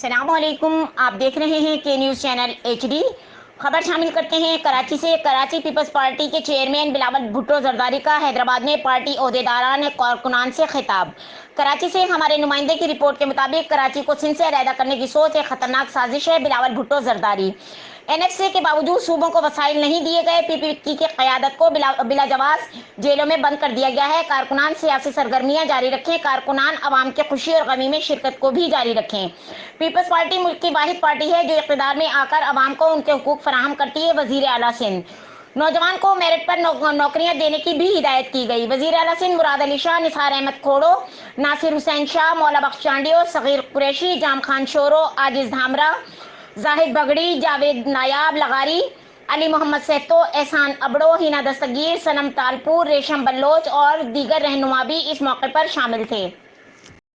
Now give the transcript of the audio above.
السلام علیکم، آپ دیکھ رہے ہیں کے نیوز چینل ایچ ڈی۔ خبر شامل کرتے ہیں کراچی سے۔ کراچی پیپلز پارٹی کے چیئرمین بلاول بھٹو زرداری کا حیدرآباد میں پارٹی عہدیداران کارکنان سے خطاب۔ کراچی سے ہمارے نمائندے کی رپورٹ کے مطابق کراچی کو سندھ سے علیحدہ کرنے کی سوچ ایک خطرناک سازش ہے۔ Bilawal Bhutto Zardari N F C کے باوجود صوبوں کو وسائل نہیں دیے گئے، پی پی پی کی قیادت کو بلا جواز جیلوں میں بند کر دیا گیا ہے۔ کارکنان سیاسی سرگرمیاں جاری رکھیں، کارکنان عوام کے خوشی اور غمی میں شرکت کو بھی جاری رکھیں۔ پیپلز پارٹی ملک کی واحد پارٹی ہے جو اقتدار میں آ کر عوام کو ان کے حقوق فراہم کرتی ہے۔ وزیر اعلیٰ سندھ نوجوان کو میرٹ پر نوکریاں دینے کی بھی ہدایت کی گئی۔ وزیر اعلیٰ سندھ مراد علی شاہ، نثار احمد کھوڑو، ناصر حسین شاہ، مولا بخش چانڈیو، صغیر قریشی، جام خان شورو، عاجز دھامرا، زاہد بگڑی، جاوید نایاب لغاری، علی محمد سہتو، احسان ابڑو، ہینا دستگیر، صنم تالپور، ریشم بلوچ اور دیگر رہنما بھی اس موقع پر شامل تھے۔